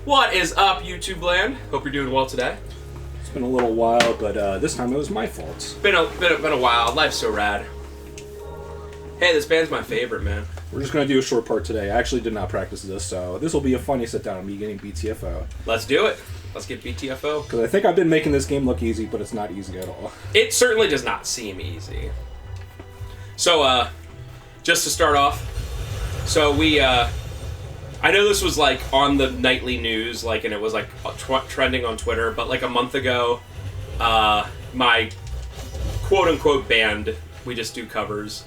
What is up, YouTube land? Hope you're doing well today. It's been a little while, but this time it was my fault. Been a while. Life's so rad. Hey, this band's my favorite, man. We're just going to do a short part today. I actually did not practice this, so this will be a funny sit-down of me getting BTFO. Let's do it. Let's get BTFO. Because I think I've been making this game look easy, but it's not easy at all. It certainly does not seem easy. So, just to start off, so we, I know this was, like, on the nightly news, like, and it was, like, trending on Twitter, but, like, a month ago, my quote-unquote band, we just do covers,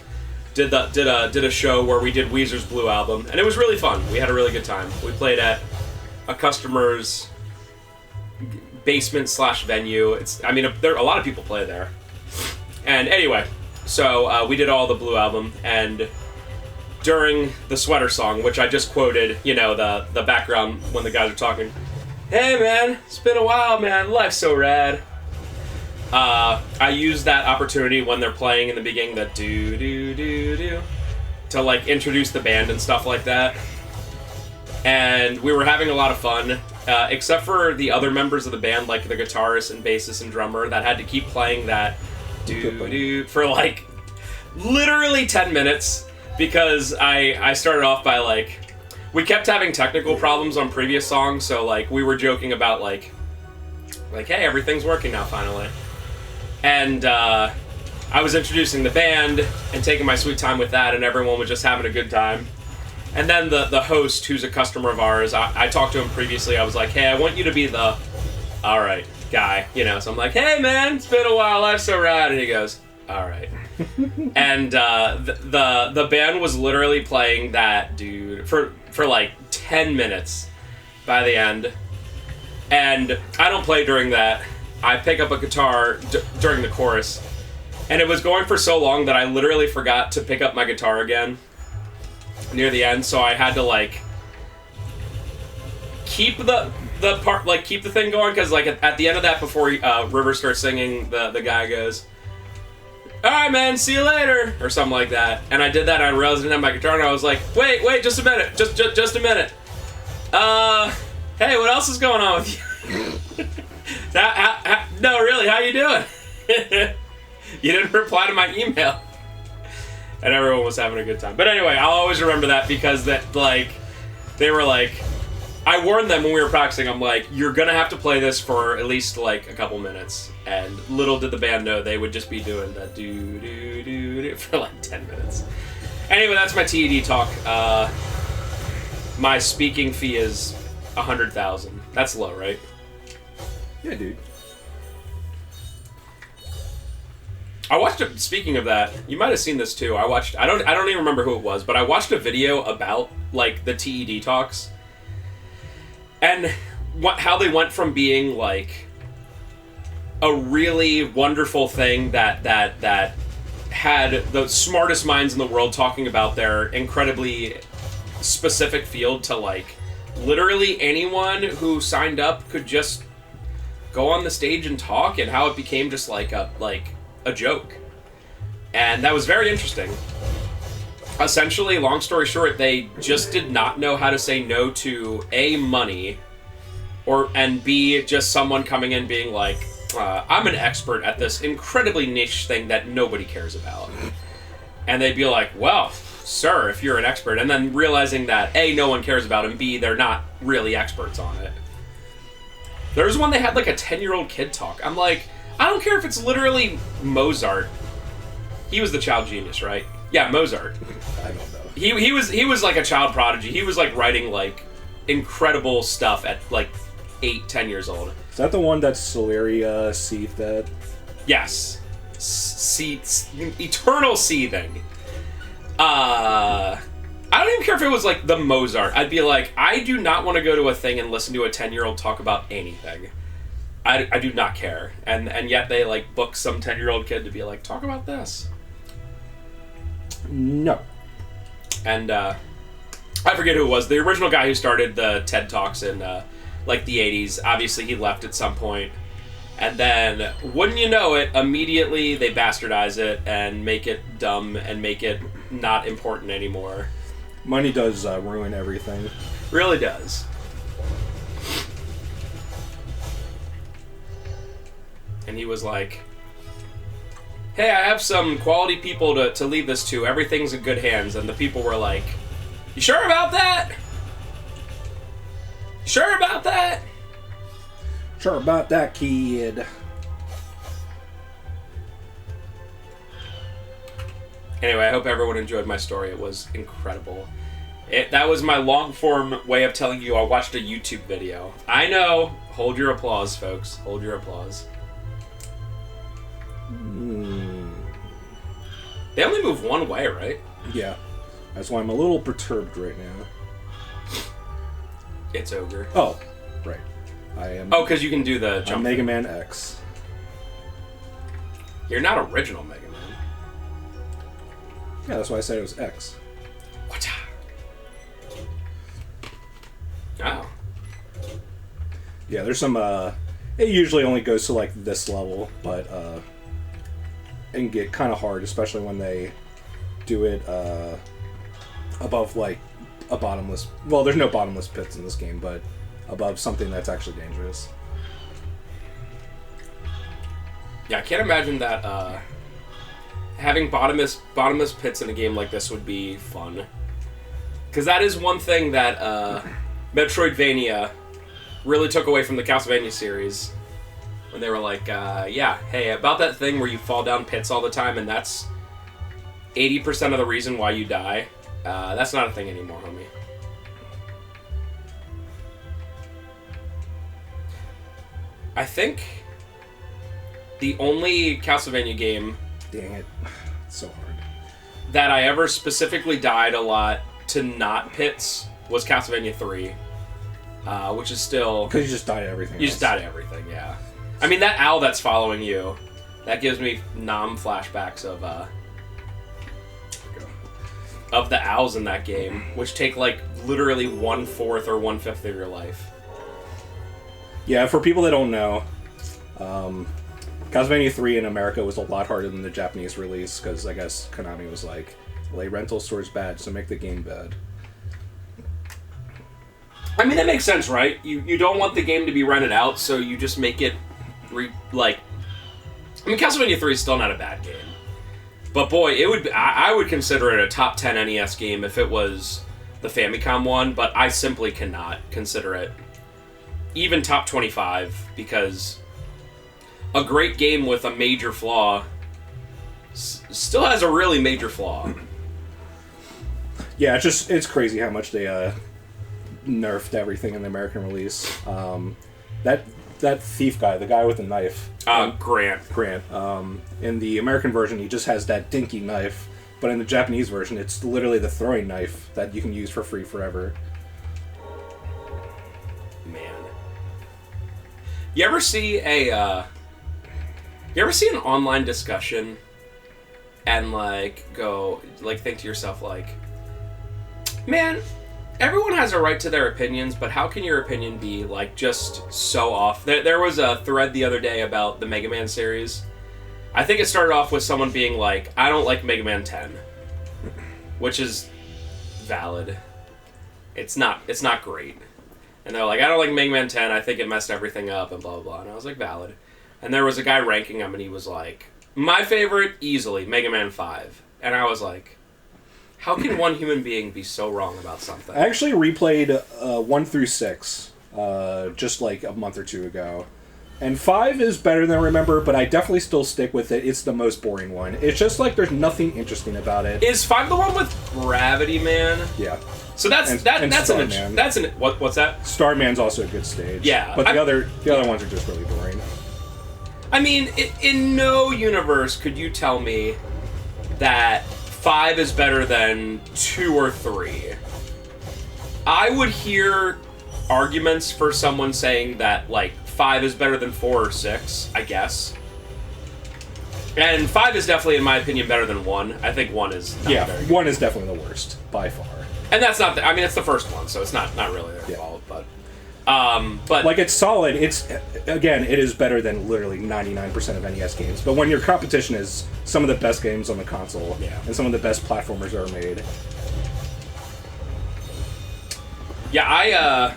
did a show where we did Weezer's Blue Album, and it was really fun. We had a really good time. We played at a customer's basement/venue. There a lot of people play there. And anyway, so we did all the Blue Album, and during the sweater song, which I just quoted, you know, the background when the guys are talking, "Hey man, it's been a while, man. Life's so rad." I used that opportunity when they're playing in the beginning, the do do do do, to like introduce the band and stuff like that. And we were having a lot of fun, except for the other members of the band, like the guitarist and bassist and drummer, that had to keep playing that do do for like literally 10 minutes because I started off by like, we kept having technical problems on previous songs, so like we were joking about like hey, everything's working now finally. And I was introducing the band and taking my sweet time with that, and everyone was just having a good time. And then the host, who's a customer of ours, I talked to him previously. I was like, hey, I want you to be the alright guy, you know. So I'm like, hey man, it's been a while, life's so rad. And he goes, alright. And the band was literally playing that dude for like 10 minutes by the end. And I don't play during that. I pick up a guitar during the chorus. And it was going for so long that I literally forgot to pick up my guitar again near the end. So I had to like keep the part, like keep the thing going. Because like at the end of that, before River starts singing, the guy goes, "Alright man, see you later," or something like that. And I did that and I realized I didn't have my guitar, and I was like, wait, just a minute. Just a minute. Hey, what else is going on with you? No, really, how you doing? You didn't reply to my email. And everyone was having a good time. But anyway, I'll always remember that because that, like, they were like, I warned them when we were practicing, I'm like, you're gonna have to play this for at least, like, a couple minutes. And little did the band know they would just be doing that do for like 10 minutes. Anyway, that's my TED talk. My speaking fee is 100,000. That's low, right? Yeah, dude. I watched a, speaking of that, you might have seen this too. I don't even remember who it was, but I watched a video about like the TED talks and how they went from being like a really wonderful thing that had the smartest minds in the world talking about their incredibly specific field to like literally anyone who signed up could just go on the stage and talk, and how it became just like a joke. And that was very interesting. Essentially, long story short, they just did not know how to say no to A, money, and B, just someone coming in being like, I'm an expert at this incredibly niche thing that nobody cares about. And they'd be like, well, sir, if you're an expert, and then realizing that A, no one cares about it, and B, they're not really experts on it. There was one they had like a 10-year-old kid talk. I'm like, I don't care if it's literally Mozart. He was the child genius, right? Yeah, Mozart. I don't know. He was like a child prodigy. He was like writing like incredible stuff at like 8-10 years old. Is that the one that Celeria seethed at? Yes. Eternal seething. I don't even care if it was like the Mozart. I'd be like, I do not want to go to a thing and listen to a 10-year-old talk about anything. I do not care. And yet they like book some 10-year-old kid to be like, talk about this. No. And I forget who it was. The original guy who started the TED Talks in like the 80s. Obviously he left at some point. And then, wouldn't you know it, immediately they bastardize it and make it dumb and make it not important anymore. Money does ruin everything. Really does. and he was like, hey, I have some quality people to leave this to. Everything's in good hands. And the people were like, you sure about that? Sure about that? Sure about that, kid. Anyway, I hope everyone enjoyed my story. It was incredible. That was my long-form way of telling you I watched a YouTube video. I know. Hold your applause, folks. Hold your applause. They only move one way, right? Yeah. That's why I'm a little perturbed right now. It's Ogre. Oh, right. I am. Oh, because you can do the jump. I'm Mega Man X. You're not original Mega Man. Yeah, that's why I said it was X. Whatcha? Oh. Yeah, there's some, it usually only goes to, like, this level, but, it can get kind of hard, especially when they do it, above, like, a bottomless... Well, there's no bottomless pits in this game, but above something that's actually dangerous. Yeah, I can't imagine that, having bottomless pits in a game like this would be fun. Because that is one thing that, Metroidvania really took away from the Castlevania series. When they were like, yeah, hey, about that thing where you fall down pits all the time and that's 80% of the reason why you die. That's not a thing anymore, homie. I think the only Castlevania game... Dang it. It's so hard. ...that I ever specifically died a lot to not pits was Castlevania 3. Which is still... Because you just died at everything. You just died at everything, yeah. I mean, that owl that's following you, that gives me flashbacks of the owls in that game, which take, like, literally 1/4 or 1/5 of your life. Yeah, for people that don't know, Castlevania 3 in America was a lot harder than the Japanese release, because I guess Konami was like, well, a rental store's bad, so make the game bad. I mean, that makes sense, right? You don't want the game to be rented out, so you just make it, I mean, Castlevania 3 is still not a bad game. But boy, I would consider it a top 10 NES game if it was the Famicom one, but I simply cannot consider it even top 25, because a great game with a major flaw still has a really major flaw. Yeah, it's crazy how much they nerfed everything in the American release. That thief guy, the guy with the knife. Grant. In the American version, he just has that dinky knife, but in the Japanese version, it's literally the throwing knife that you can use for free forever. Man. You ever see an online discussion and, like, think to yourself, like, man, everyone has a right to their opinions, but how can your opinion be, like, just so off? There was a thread the other day about the Mega Man series. I think it started off with someone being like, I don't like Mega Man 10. Which is valid. It's not great. And they're like, I don't like Mega Man 10, I think it messed everything up, and blah, blah, blah. And I was like, valid. And there was a guy ranking them, and he was like, my favorite, easily, Mega Man 5. And I was like... How can one human being be so wrong about something? I actually replayed 1 through 6 just like a month or two ago. And 5 is better than I remember, but I definitely still stick with it. It's the most boring one. It's just like there's nothing interesting about it. Is 5 the one with Gravity Man? Yeah. So what's that? Starman's also a good stage. Yeah. But the other ones are just really boring. I mean, in no universe could you tell me that 5 is better than 2 or 3. I would hear arguments for someone saying that, like, 5 is better than 4 or 6, I guess. And 5 is definitely, in my opinion, better than 1. I think 1 is not very good. 1 is definitely the worst, by far. And that's not... I mean, it's the first one, so it's not really their fault, but... Like, it's solid. Again, it is better than literally 99% of NES games. But when your competition is some of the best games on the console and some of the best platformers ever made. Yeah, I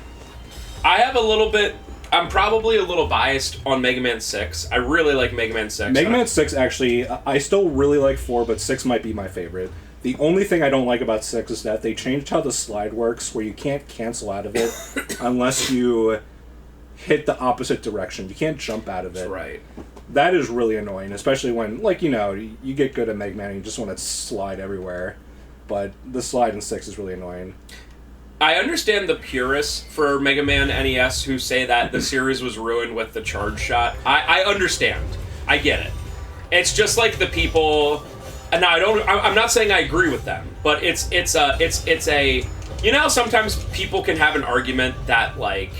have a little bit... I'm probably a little biased on Mega Man 6. I really like Mega Man 6. Mega Man 6, actually, I still really like 4, but 6 might be my favorite. The only thing I don't like about 6 is that they changed how the slide works, where you can't cancel out of it unless you hit the opposite direction. You can't jump out of it. That's right. That is really annoying, especially when, like, you get good at Mega Man and you just want to slide everywhere. But the slide in 6 is really annoying. I understand the purists for Mega Man NES who say that the series was ruined with the charge shot. I understand. I get it. It's just like the people... And I'm not saying I agree with them, but it's a... You know, sometimes people can have an argument that, like,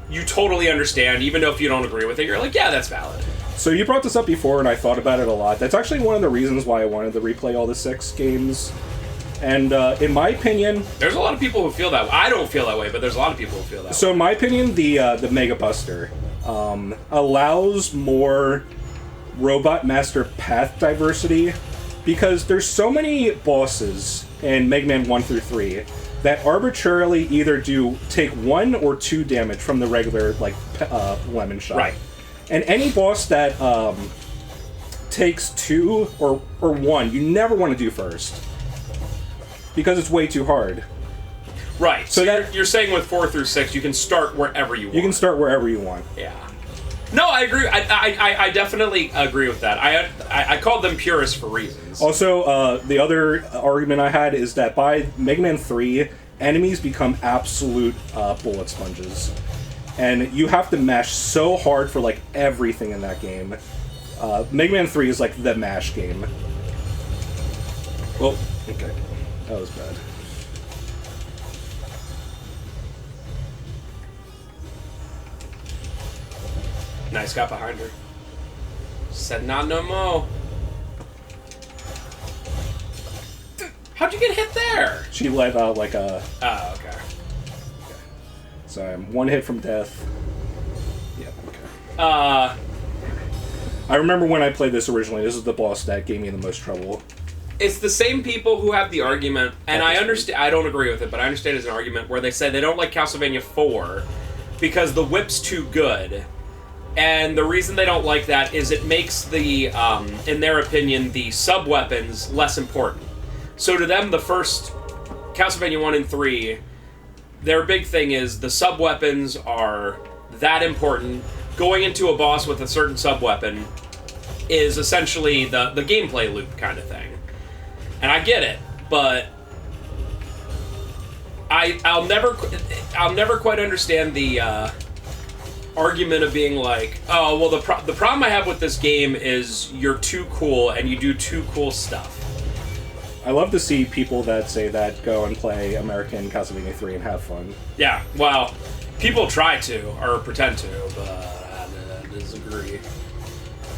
you totally understand, even though if you don't agree with it, you're like, yeah, that's valid. So you brought this up before, and I thought about it a lot. That's actually one of the reasons why I wanted to replay all the 6 games. And in my opinion... There's a lot of people who feel that way. I don't feel that way, but there's a lot of people who feel that way. So in my opinion, the Mega Buster allows more Robot Master path diversity, because there's so many bosses in Mega Man 1 through 3 that arbitrarily either take 1 or 2 damage from the regular, like, lemon shot. Right. And any boss that takes 2 or 1, you never want to do first, because it's way too hard. Right. So you're saying with 4 through 6, you can start wherever you want. You can start wherever you want. Yeah. No, I agree. I definitely agree with that. I called them purists for reasons. Also, the other argument I had is that by Mega Man 3, enemies become absolute bullet sponges. And you have to mash so hard for, like, everything in that game. Mega Man 3 is, like, the mash game. Well, okay. That was bad. Nice, got behind her. Said not no more. How'd you get hit there? She let out, like, a... Oh, okay. So I'm 1 hit from death. Yeah, okay. I remember when I played this originally, this is the boss that gave me the most trouble. It's the same people who have the argument, and I understand. I don't agree with it, but I understand it's an argument where they say they don't like Castlevania 4 because the whip's too good. And the reason they don't like that is it makes the, in their opinion, the sub-weapons less important. So to them, the first Castlevania 1 and 3, their big thing is the sub-weapons are that important. Going into a boss with a certain sub-weapon is essentially the gameplay loop kind of thing. And I get it, but I'll never quite understand the argument of being like, oh, well, the problem I have with this game is you're too cool and you do too cool stuff. I love to see people that say that go and play American Castlevania 3 and have fun. Yeah, well, people try to, or pretend to, but I disagree.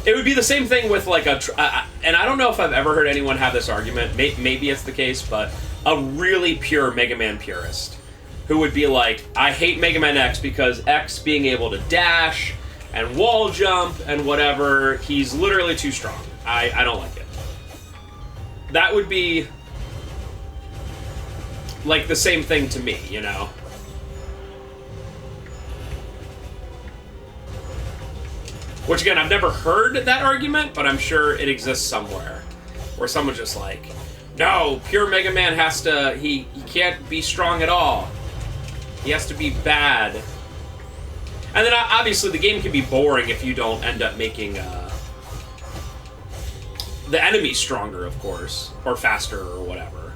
It would be the same thing with, like, and I don't know if I've ever heard anyone have this argument, maybe it's the case, but a really pure Mega Man purist who would be like, I hate Mega Man X because X being able to dash and wall jump and whatever, he's literally too strong. I don't like it. That would be like the same thing to me, you know? Which, again, I've never heard that argument, but I'm sure it exists somewhere. Where someone's just like, no, pure Mega Man has to... He can't be strong at all. He has to be bad. And then, obviously, the game can be boring if you don't end up making the enemy stronger, of course. Or faster, or whatever.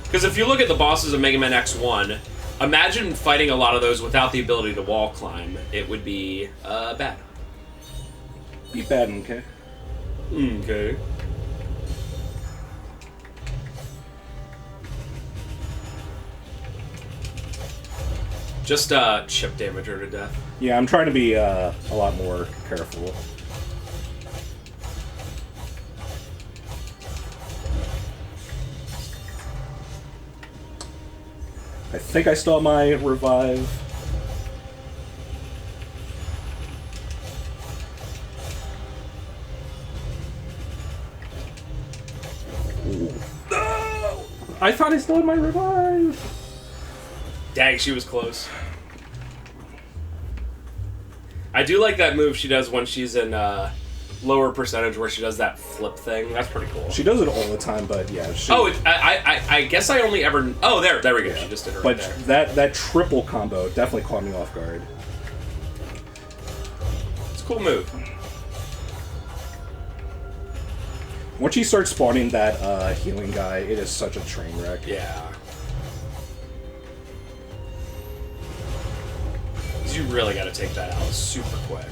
Because if you look at the bosses of Mega Man X1, imagine fighting a lot of those without the ability to wall climb. It would be bad. Be bad, okay? Okay. Just chip damage her to death. Yeah, I'm trying to be a lot more careful. I think I still have my revive. No! I thought I still had my revive. Dang, she was close. I do like that move she does when she's in lower percentage, where she does that flip thing. That's pretty cool. She does it all the time, but yeah. I guess I only ever. Oh, there we go. Yeah. She just did it. But Right there. that triple combo definitely caught me off guard. It's a cool move. Once you start spawning that healing guy, it is such a train wreck. Yeah. You really got to take that out super quick.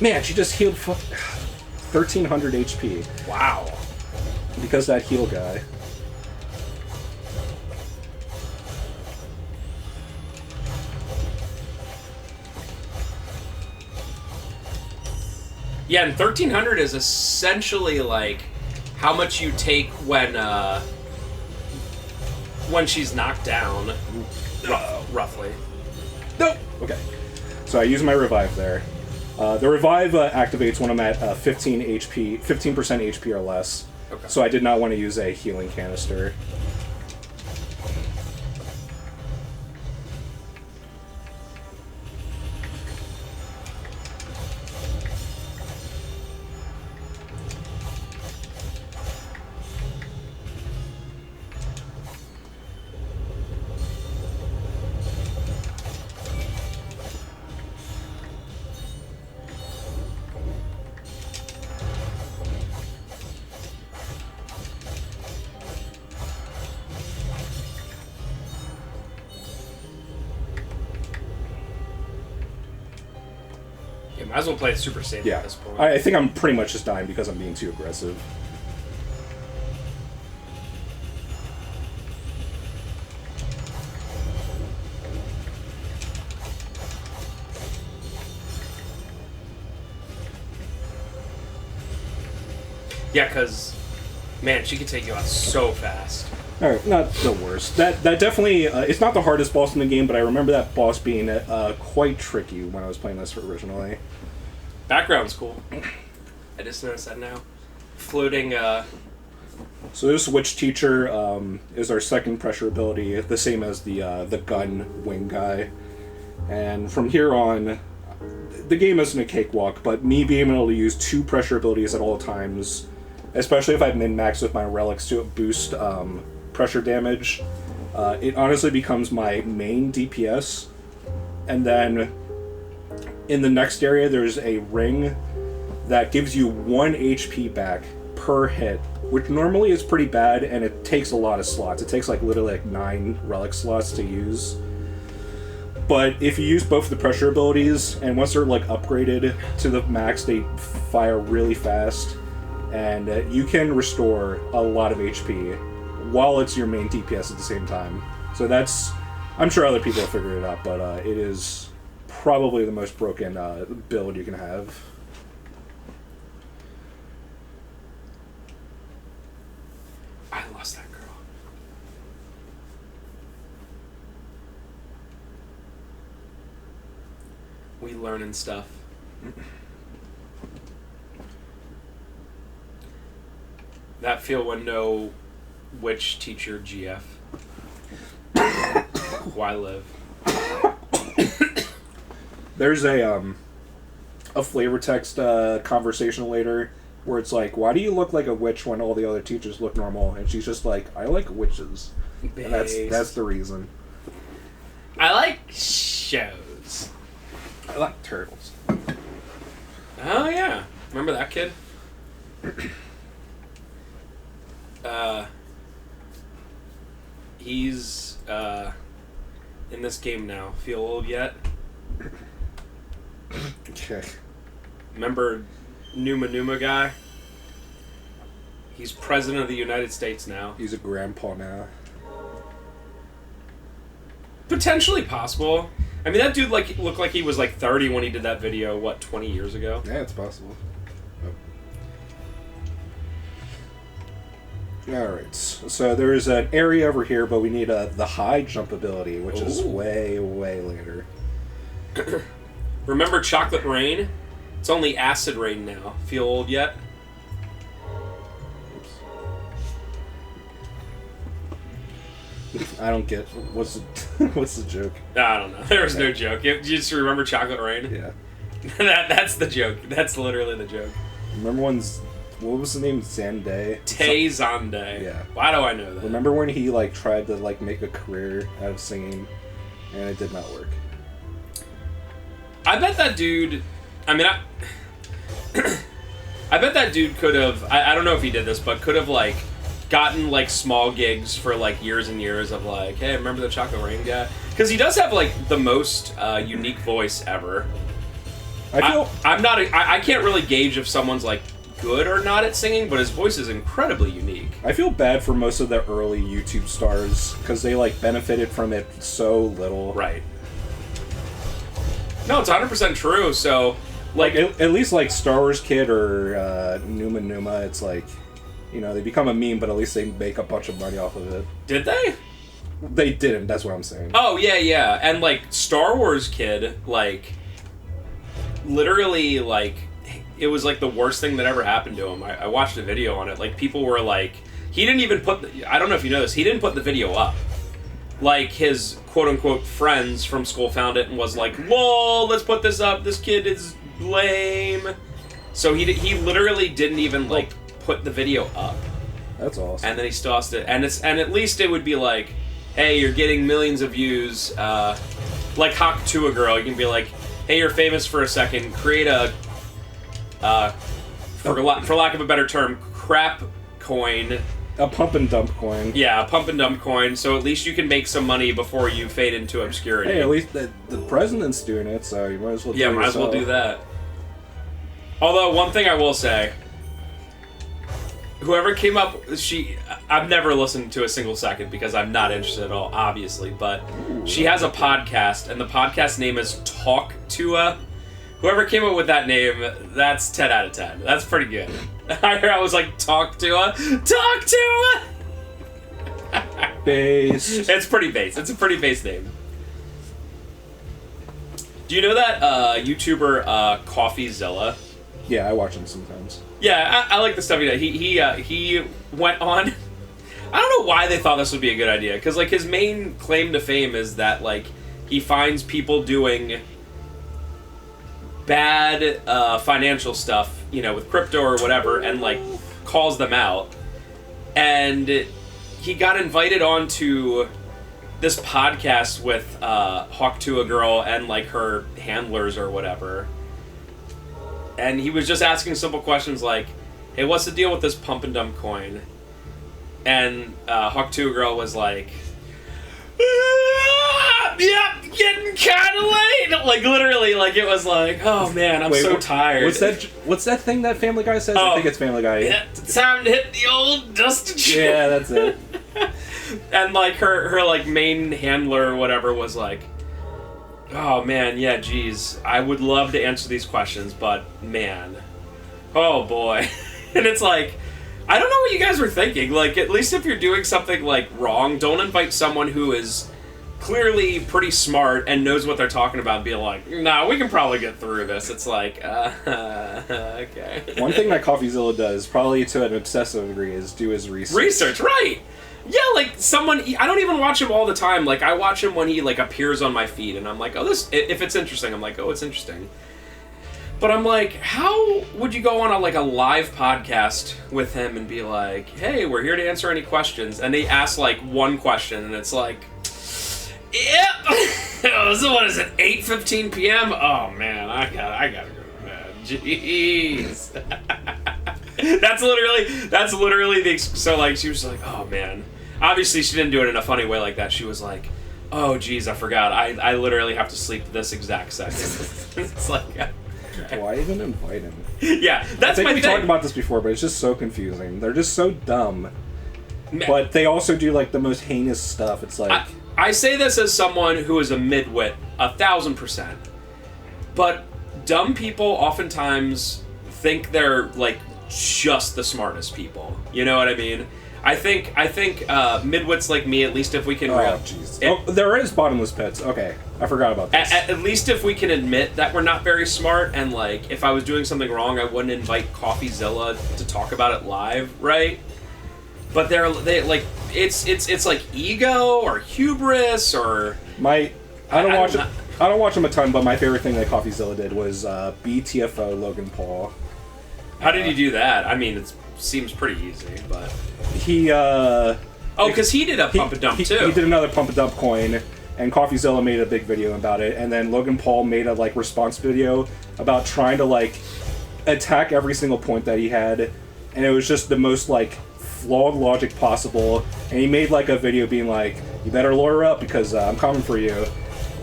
Man, she just healed 1,300 HP. Wow. Because that heal guy. Yeah, and 1,300 is essentially like how much you take when she's knocked down, roughly. Nope. Okay. So I use my revive there. The revive activates when I'm at 15% HP or less. Okay. So I did not want to use a healing canister. Might as well play it super safe Yeah. at this point. I think I'm pretty much just dying because I'm being too aggressive. Yeah, because, man, she can take you out so fast. Alright, not the worst. That definitely, it's not the hardest boss in the game, but I remember that boss being quite tricky when I was playing this originally. Background's cool. I just noticed that now. Floating, So this Witch Teacher is our second pressure ability, the same as the gun wing guy. And from here on, the game isn't a cakewalk, but me being able to use 2 pressure abilities at all times, especially if I min-max with my relics to boost pressure damage, it honestly becomes my main DPS. And then in the next area, there's a ring that gives you 1 HP back per hit, which normally is pretty bad, and it takes a lot of slots. It takes literally 9 relic slots to use. But if you use both the pressure abilities, and once they're upgraded to the max, they fire really fast, and you can restore a lot of HP while it's your main DPS at the same time. So that's, I'm sure other people have figured it out, but it is probably the most broken build you can have. I lost that girl. We learning stuff. That field window, Witch Teacher GF. Why live? There's a flavor text conversation later where it's like, why do you look like a witch when all the other teachers look normal? And she's just like, I like witches. And that's the reason. I like shows. I like turtles. Oh yeah, remember that kid? He's in this game now. Feel old yet? Okay. Remember Numa guy? He's president of the United States now. He's a grandpa now. Potentially possible. I mean, that dude looked like he was 30 when he did that video. What, 20 years ago? Yeah, it's possible. Alright, so there's an area over here, but we need the high jump ability, which is way, way later. Remember Chocolate Rain? It's only Acid Rain now. Feel old yet? I don't get what's the joke? I don't know. There was no joke. You just remember Chocolate Rain? Yeah. That's the joke. That's literally the joke. Remember what was the name? Zande? Tay Zande. Yeah. Why do I know that? Remember when he like tried to like make a career out of singing, and it did not work? I bet that dude. I mean, I bet that dude could have. I don't know if he did this, but could have like gotten like small gigs for like years and years of like, hey, remember the Chocolate Rain guy? Because he does have like the most unique voice ever. I can't really gauge if someone's like good or not at singing, but his voice is incredibly unique. I feel bad for most of the early YouTube stars because they like benefited from it so little. Right. No, it's 100% true. So, like, at least like Star Wars Kid or Numa, it's like, you know, they become a meme, but at least they make a bunch of money off of it. Did they? They didn't. That's what I'm saying. Oh yeah, and like Star Wars Kid, like, literally, like, it was like the worst thing that ever happened to him. I watched a video on it. Like, people were like, he didn't even put. I don't know if you know this. He didn't put the video up. Like, his quote-unquote friends from school found it and was like, lol, let's put this up, this kid is lame. So he literally didn't even, like, put the video up. That's awesome. And then he still has to, and at least it would be like, hey, you're getting millions of views, like Hawk Tuah girl, you can be like, hey, you're famous for a second, create a, for lack of a better term, crap coin. A pump and dump coin. Yeah, a pump and dump coin, so at least you can make some money before you fade into obscurity. Hey, at least the president's doing it, so you might as well do it. Yeah, might as well do that. Although, one thing I will say, whoever came up, I've never listened to a single second because I'm not interested at all, obviously, but she has a podcast, and the podcast name is Hawk Tuah. Whoever came up with that name, that's 10 out of 10. That's pretty good. I was like, Talk Tuah? Talk Tuah! Based. It's pretty base. It's a pretty base name. Do you know that YouTuber CoffeeZilla? Yeah, I watch him sometimes. Yeah, I like the stuff he does. He went on. I don't know why they thought this would be a good idea, because like his main claim to fame is that like he finds people doing bad financial stuff, you know, with crypto or whatever, and like calls them out. And he got invited onto this podcast with Hawk Tuah girl and like her handlers or whatever. And he was just asking simple questions like, hey, what's the deal with this pump and dump coin? And Hawk Tuah girl was like, yep, getting kind of late. Like, literally, like, it was like, oh, man, I'm so tired. What's that thing that Family Guy says? I think it's Family Guy. Yeah, time to hit the old dusty shit. Yeah, that's it. And, like, her, like, main handler or whatever was like, oh, man, yeah, geez, I would love to answer these questions, but, man, oh, boy. And it's like, I don't know what you guys were thinking. Like, at least if you're doing something, like, wrong, don't invite someone who is clearly pretty smart and knows what they're talking about and be like, nah, we can probably get through this. It's like, okay. One thing that CoffeeZilla does, probably to an obsessive degree, is do his research. Research, right. Yeah, like, I don't even watch him all the time. Like, I watch him when he, like, appears on my feed, and I'm like, oh, if it's interesting, I'm like, oh, it's interesting. But I'm like, how would you go on a live podcast with him and be like, hey, we're here to answer any questions, and they ask, like, one question, and it's like, yep! So what is it, 8:15 p.m.? Oh, man, I gotta go to bed. Jeez. That's literally the, so, like, she was like, oh, man. Obviously, she didn't do it in a funny way like that. She was like, oh, geez, I forgot. I literally have to sleep this exact second. It's like, why even invite him? Yeah, that's my thing. We talked about this before, but it's just so confusing. They're just so dumb. But they also do, like, the most heinous stuff. It's like... I say this as someone who is a midwit, 1,000%. But dumb people oftentimes think they're, like, just the smartest people. You know what I mean? I think midwits like me, at least if we can... Oh, jeez. There is bottomless pits. Okay, I forgot about this. At least if we can admit that we're not very smart, and, like, if I was doing something wrong, I wouldn't invite CoffeeZilla to talk about it live, right? but they like it's like ego or hubris or I don't watch him a ton, but my favorite thing that CoffeeZilla did was BTFO Logan Paul. How did he do that? I mean, it seems pretty easy, but he because he did a pump and dump too. He did another pump and dump coin, and CoffeeZilla made a big video about it, and then Logan Paul made a like response video about trying to like attack every single point that he had, and it was just the most like flawed logic possible. And he made like a video being like, "You better lawyer up because I'm coming for you,"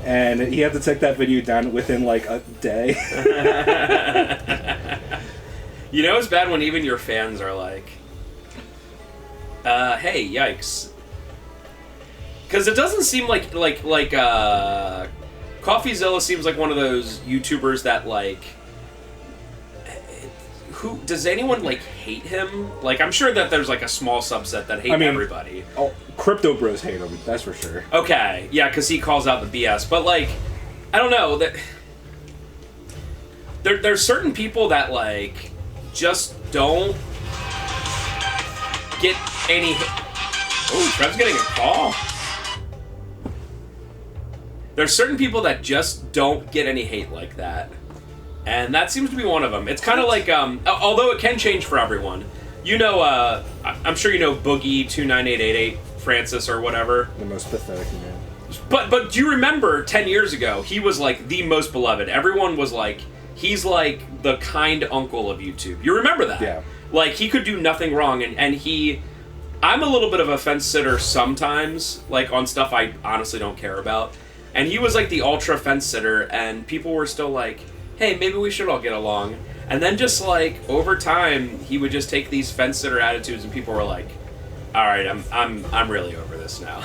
and he had to take that video down within like a day. You know, it's bad when even your fans are like, "Hey, yikes." Because it doesn't seem like CoffeeZilla seems like one of those YouTubers that like, who does anyone like hate him? Like, I'm sure that there's like a small subset that hate everybody. Oh, crypto bros hate him. That's for sure. Okay, yeah, because he calls out the BS. But like, I don't know that there's certain people that like just don't get any. Oh, Trev's getting a call. There's certain people that just don't get any hate like that. And that seems to be one of them. It's kind of like, although it can change for everyone. You know, I'm sure you know Boogie 29888 Francis or whatever. The most pathetic man. But do you remember 10 years ago, he was like the most beloved. Everyone was like, he's like the kind uncle of YouTube. You remember that? Yeah. Like, he could do nothing wrong, and he... I'm a little bit of a fence sitter sometimes, like on stuff I honestly don't care about. And he was like the ultra fence sitter, and people were still like, hey, maybe we should all get along. And then just like over time, he would just take these fence sitter attitudes, and people were like, all right, I'm really over this now.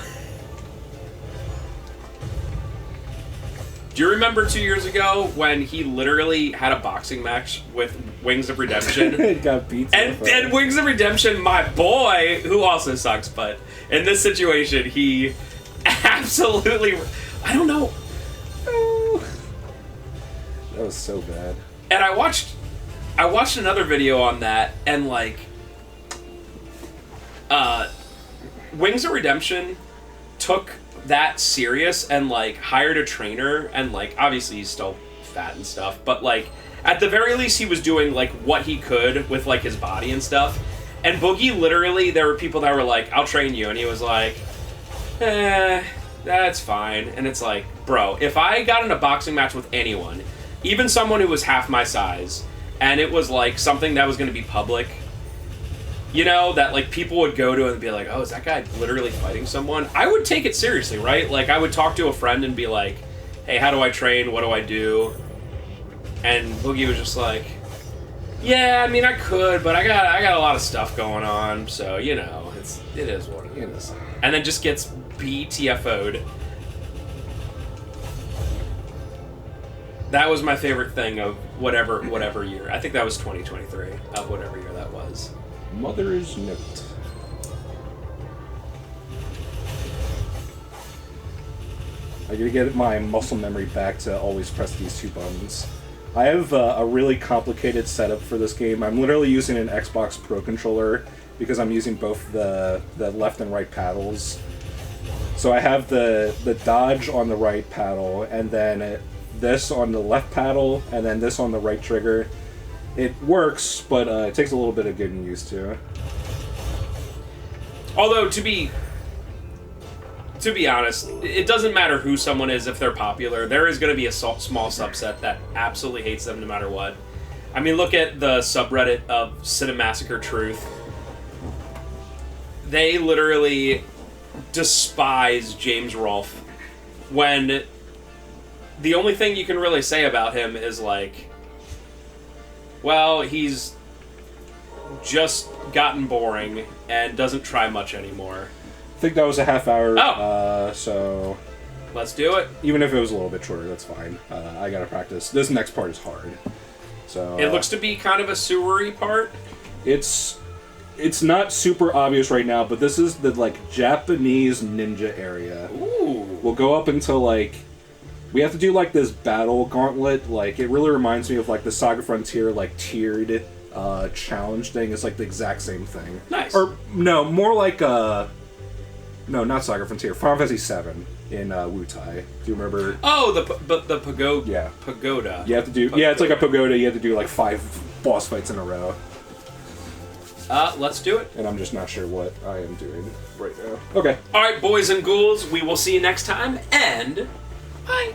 Do you remember 2 years ago when he literally had a boxing match with Wings of Redemption? He got beat. And Wings of Redemption, my boy, who also sucks, but in this situation, he absolutely... I don't know. Oh, that was so bad. And I watched another video on that, and like, Wings of Redemption took that serious and like hired a trainer, and like obviously he's still fat and stuff, but like at the very least he was doing like what he could with like his body and stuff. And Boogie, literally, there were people that were like, I'll train you, and he was like, that's fine. And it's like, bro, if I got in a boxing match with anyone, even someone who was half my size, and it was like something that was going to be public, you know, that like people would go to and be like, oh, is that guy literally fighting someone? I would take it seriously, right? Like, I would talk to a friend and be like, hey, how do I train? What do I do? And Boogie was just like, yeah, I mean, I could, but I got a lot of stuff going on, so, you know, it is what it is. And then just gets BTFO'd. That was my favorite thing of whatever year. I think that was 2023, of whatever year that was. Mother's note. I gotta get my muscle memory back to always press these two buttons. I have a really complicated setup for this game. I'm literally using an Xbox Pro controller because I'm using both the left and right paddles. So I have the dodge on the right paddle, and then this on the left paddle, and then this on the right trigger. It works, but it takes a little bit of getting used to. Although, to be honest, it doesn't matter who someone is if they're popular. There is going to be a small subset that absolutely hates them no matter what. I mean, look at the subreddit of Cinemassacre Truth. They literally despise James Rolfe when the only thing you can really say about him is like, well, he's just gotten boring and doesn't try much anymore. I think that was a half hour. Oh. So let's do it. Even if it was a little bit shorter, that's fine. I gotta practice. This next part is hard. So it looks to be kind of a sewery part. It's not super obvious right now, but this is the like Japanese ninja area. Ooh. We'll go up until like we have to do like this battle gauntlet. Like it really reminds me of like the Saga Frontier like tiered challenge thing is like the exact same thing. Nice. Or no, more like no, not Saga Frontier. Final Fantasy VII in Wutai. Do you remember? Oh, the pagoda. Yeah. Pagoda. You have to do. Yeah, it's like a pagoda. You have to do like 5 boss fights in a row. Let's do it. And I'm just not sure what I am doing right now. Okay. All right, boys and ghouls. We will see you next time, and bye.